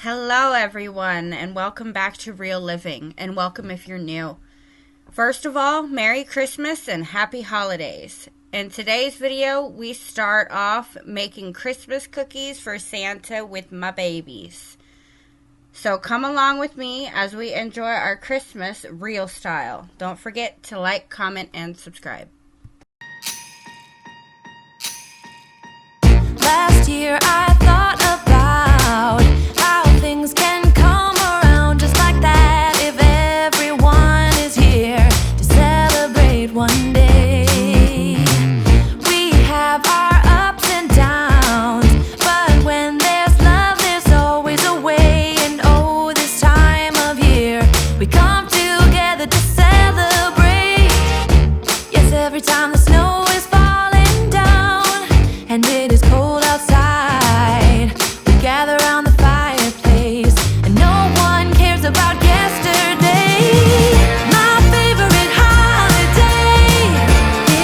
Hello, everyone, and welcome back to Real Living, and welcome if you're new. First of all, Merry Christmas and Happy Holidays. In today's video, we start off making Christmas cookies for Santa with my babies. So come along with me as we enjoy our Christmas real style. Don't forget to like, comment, and subscribe. Last year I thought about how things can come around just like that if everyone is here to celebrate one day. We have our ups and downs, but when there's love there's always a way. And oh, this time of year we come together to celebrate. Yes, every time the snow is falling down and it is cold outside, we gather around the fireplace and no one cares about yesterday. My favorite holiday,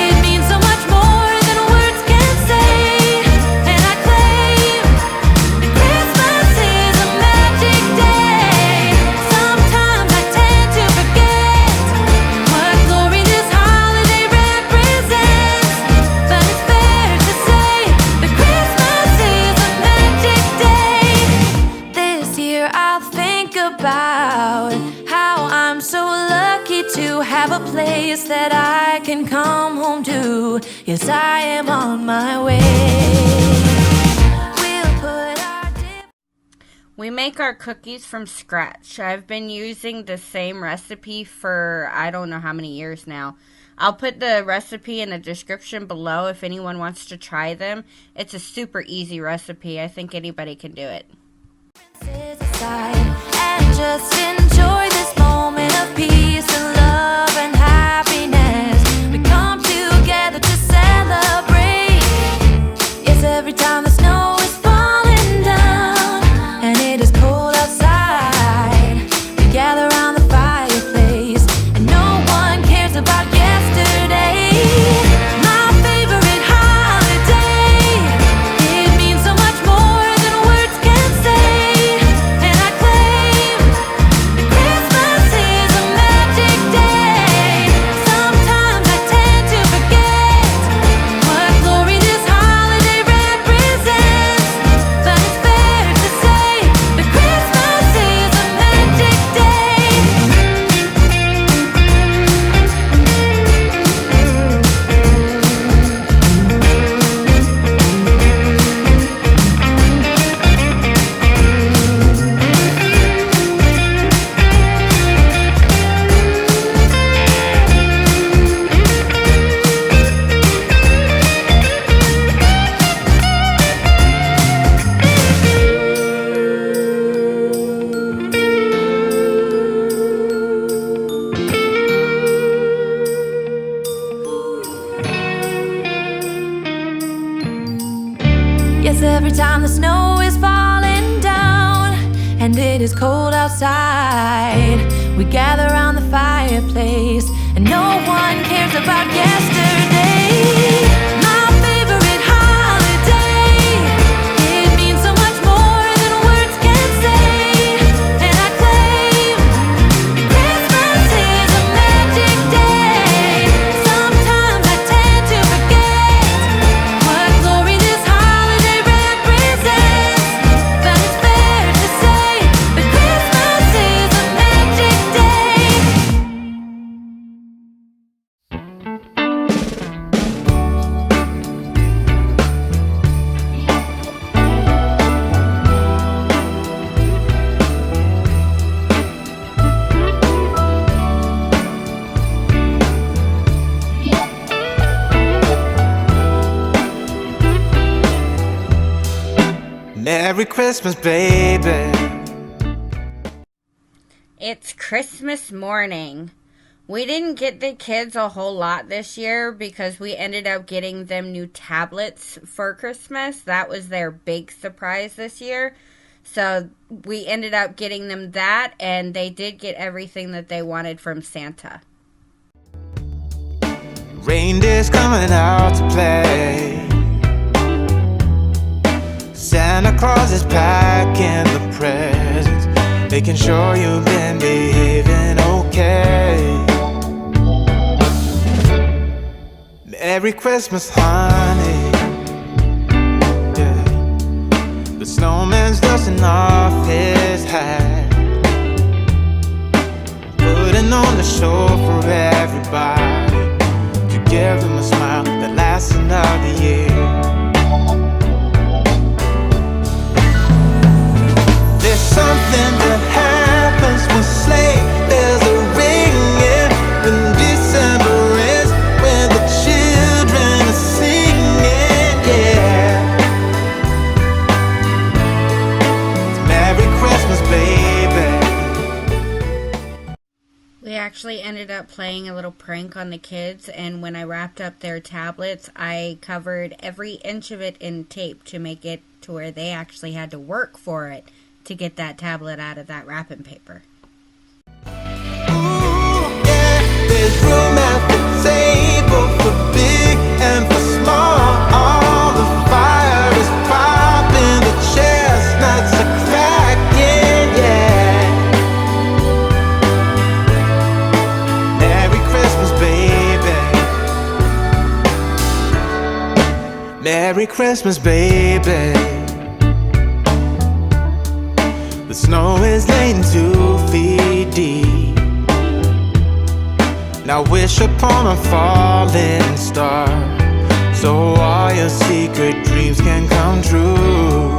it means so much more than words can say. And I claim that Christmas is a magic day. Sometimes I tend to forget what glory this holiday represents, but it's fair to say that Christmas is a magic day. This year I'll think about how I'm so lucky to have a place that I can come home to. Yes, I am on my way. We'll put our We make our cookies from scratch. I've been using the same recipe for I don't know how many years now. I'll put the recipe in the description below if anyone wants to try them. It's a super easy recipe. I think anybody can do it. differences aside and just enjoy this moment of peace and love and happiness. We come together to celebrate. Yes, every time the snow is falling down and it is cold outside, we gather around the fireplace and no one cares about yesterday. My favorite holiday, it means so much more than words can say. And I claim that Christmas is a magic day. Sometimes I tend to forget what glory this holiday represents, but it's fair to say that Christmas is a magic day. Yes, every time the snow is falling down and it is cold outside, we gather around the fireplace and no one cares about yesterday. My favorite holiday, it means so much more than words can say. And I claim that Christmas is a magic day. Sometimes I tend to forget what glory this holiday represents, but it's fair to say that Christmas is a magic day. Merry Christmas, baby. It's Christmas morning. We didn't get the kids a whole lot this year because we ended up getting them new tablets for Christmas. That was their big surprise this year. So we ended up getting them that, and they did get everything that they wanted from Santa. Reindeer's coming out to play. Santa Claus is packing the presents. making sure you've been behaving okay. Merry Christmas, honey. Yeah. The snowman's dusting off his hat, putting on the show for everybody, to give them a smile that lasts another year. There's something that happens when sleigh bells are ringing, when December ends, when the children are singing, yeah. It's Merry Christmas, baby. We actually ended up playing a little prank on the kids, and when I wrapped up their tablets, I covered every inch of it in tape to make it to where they actually had to work for it to get that tablet out of that wrapping paper. Ooh, yeah, there's room at the table for big and for small. All the fire is popping, the chestnuts are cracking, yeah. Merry Christmas, baby. Merry Christmas, baby. The snow is laying 2 feet deep. Now wish upon a falling star, so all your secret dreams can come true.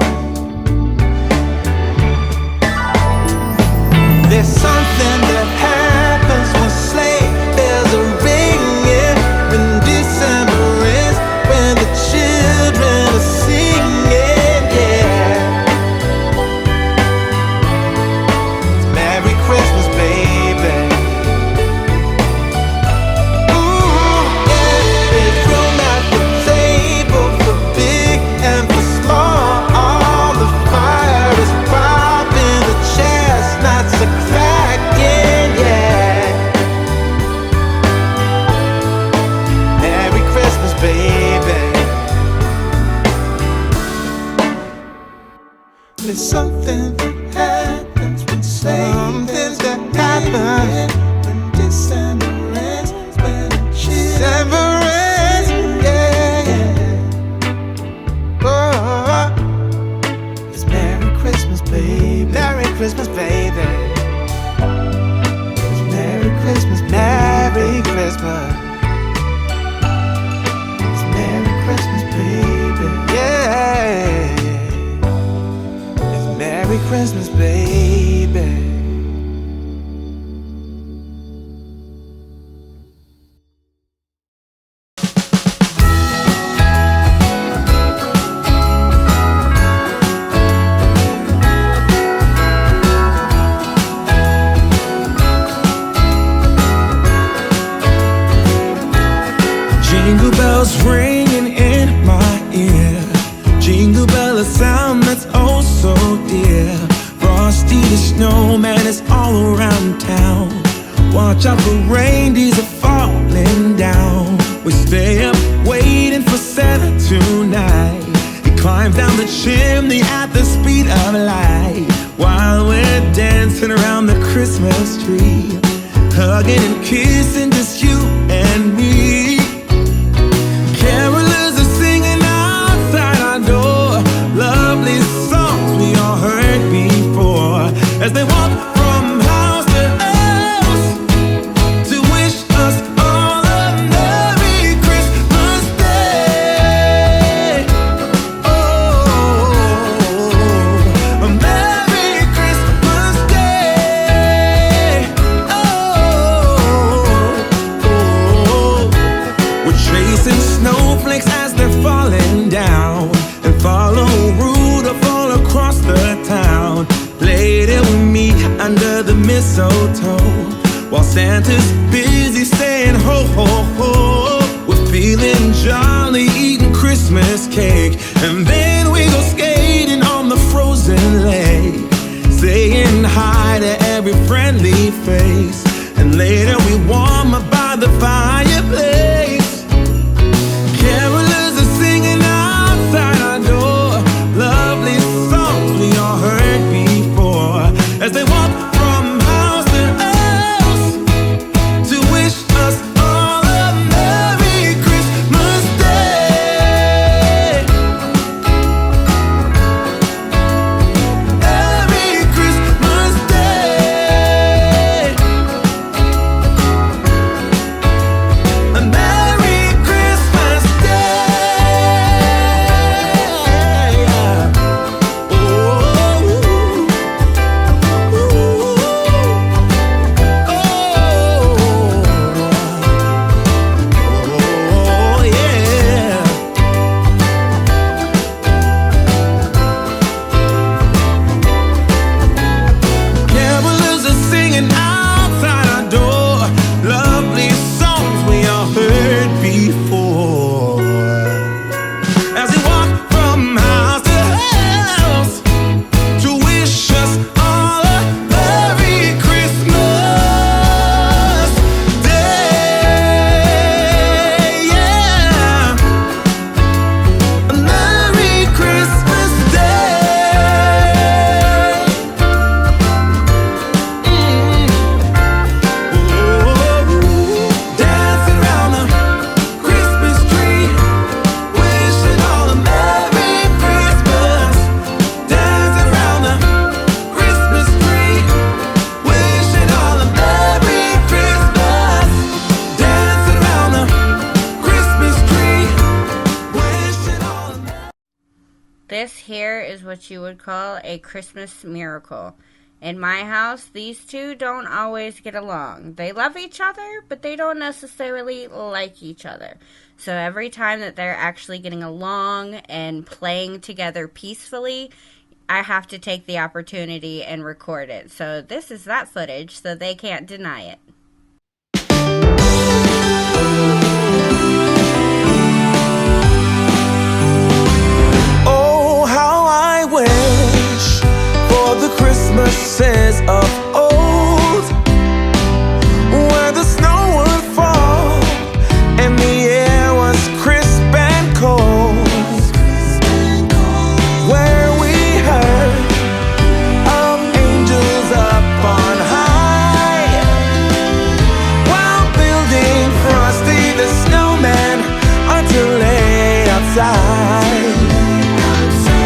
There's something that happens when sleigh bells are ringing, when December ends, when the children are singing, yeah. Merry Christmas, baby. Ooh, yeah. There's room at the table for big and for small. All the fire is popping, the chestnuts are cracking, yeah. Merry Christmas, baby. There's something that happens when something that happens when December ends, when December ends, yeah. Oh, it's Merry Christmas, baby. Merry Christmas, baby. It's Merry Christmas, Merry Christmas. It's Merry Christmas, baby. Yeah. Merry Christmas, baby. Jingle bells ringing in my ear. Jingle bell, a sound that's oh so dear. Frosty the snowman is all around town. Watch out for reindeers are falling down. We stay up waiting for Santa tonight. He climbs down the chimney at the speed of light, while we're dancing around the Christmas tree, hugging and kissing just you and me. Carolers are singing outside our door, lovely songs we all heard before, as they walk from house to house to wish us all a Merry Christmas Day. Oh, a Merry Christmas Day. Oh, we're chasing snowflakes as they're falling down, and follow Rudolph all across the town. Later we meet under the mistletoe, while Santa's busy saying ho ho ho. We're feeling jolly, eating Christmas cake, and then we go skating on the frozen lake, saying hi to every friendly face, and later we warm up by the fireplace. Carolers are singing outside our door, lovely songs we all heard before, as they walk what you would call a Christmas miracle. In my house, these two don't always get along. They love each other, but they don't necessarily like each other. So every time that they're actually getting along and playing together peacefully, I have to take the opportunity and record it. So this is that footage, so they can't deny it. Oh, how I wish for the Christmases of old, where the snow would fall and the air was crisp and cold, where we heard of angels up on high while building Frosty the Snowman until late outside.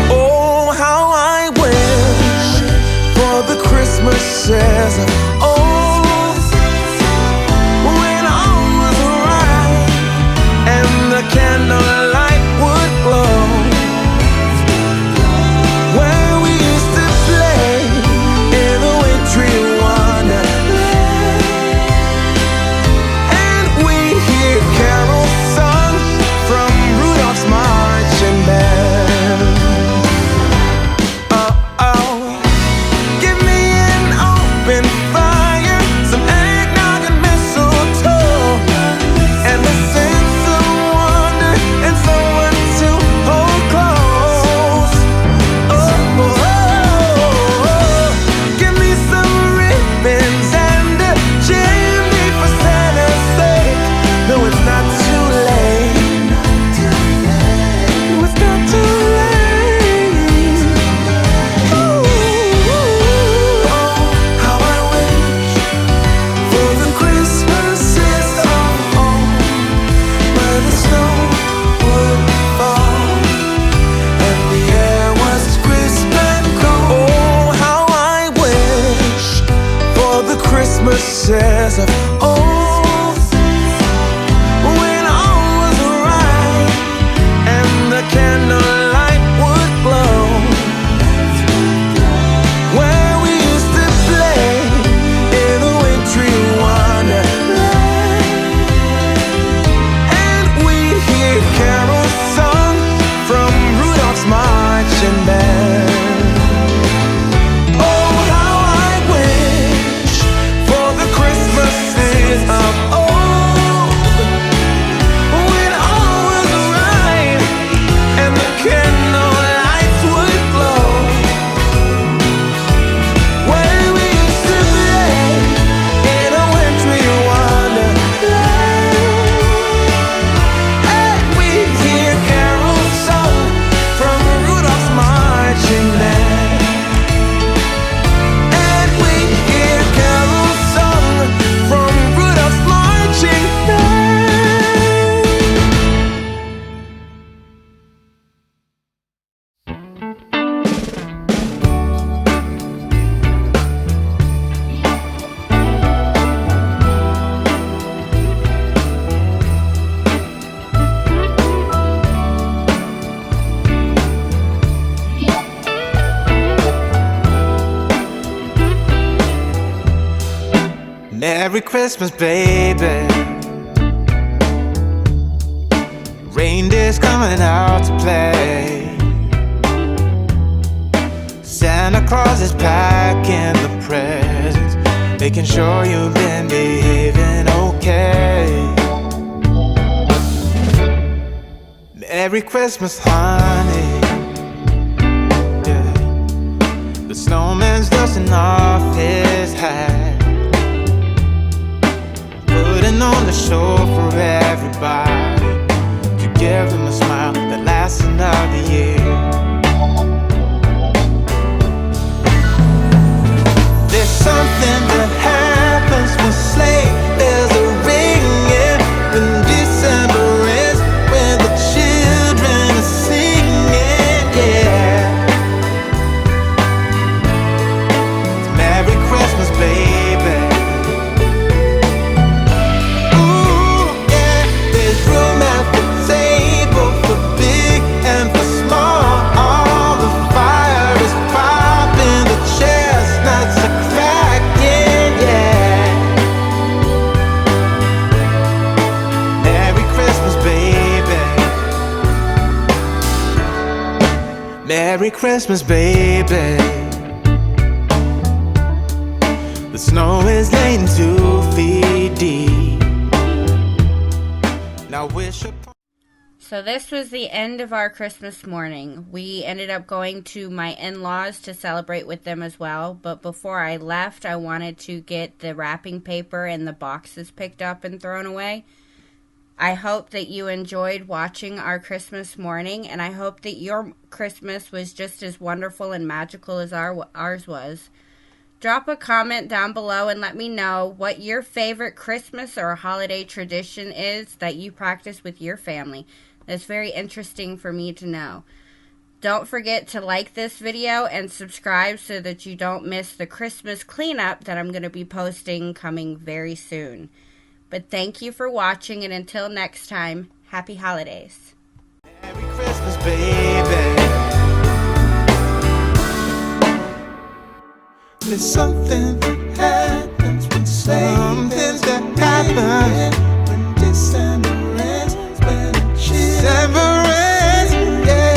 Oh, how I wish for the Christmases of old, when all was right and the candlelight would glow, where we used to play in the wintry wonderland, and we'd hear carols sung from Rudolph's marching band. Give me an open fire, some eggnog and mistletoe, and the sense of wonder and someone to hold close. Give me some ribbons and a chimney for Santa's sake. No, it's not too late. No, it's not too late. How I wish for the Christmases of old, where the snow would fall and the air was crisp and cold. Oh, how I wish for the Christmases of old, when all was right and the candlelight would glow, where we used to play in the wintry wonderland, and we'd hear carols sung from Rudolph's marching band. Oh, how I wish for the Christmases of old, when all was right and the candlelights would glow, where we used to play in a wintry wonderland, and we'd hear carols sung from Rudolph's marching band, and we'd hear carols sung from Rudolph's marching band. Merry Christmas, baby. Reindeer's coming out to play. Santa Claus is packing the presents, making sure you've been behaving okay. Merry Christmas, honey. Yeah. The snowman's dusting off his hat, putting on the show for everybody, to give them a smile that lasts another year. There's something that happens when sleigh bells are ringing, when December ends, when the children are singing, yeah. Merry Christmas, baby. Ooh, yeah. There's room at the table for big and for small. All the Merry Christmas, baby. The snow is laying 2 feet deep. Now wish upon. So this was the end of our Christmas morning. We ended up going to my in-laws to celebrate with them as well. But before I left, I wanted to get the wrapping paper and the boxes picked up and thrown away. I hope that you enjoyed watching our Christmas morning, and I hope that your Christmas was just as wonderful and magical as ours was. Drop a comment down below and let me know what your favorite Christmas or holiday tradition is that you practice with your family. That's very interesting for me to know. Don't forget to like this video and subscribe so that you don't miss the Christmas cleanup that I'm going to be posting coming very soon. But thank you for watching, and until next time, happy holidays. Merry Christmas, baby. There's something that happens when something that happens when December ends, yeah.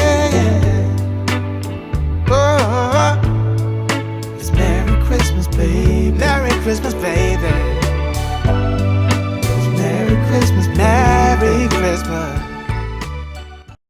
Oh, it's Merry Christmas, baby. Merry Christmas, baby. It's Merry Christmas, Merry Christmas.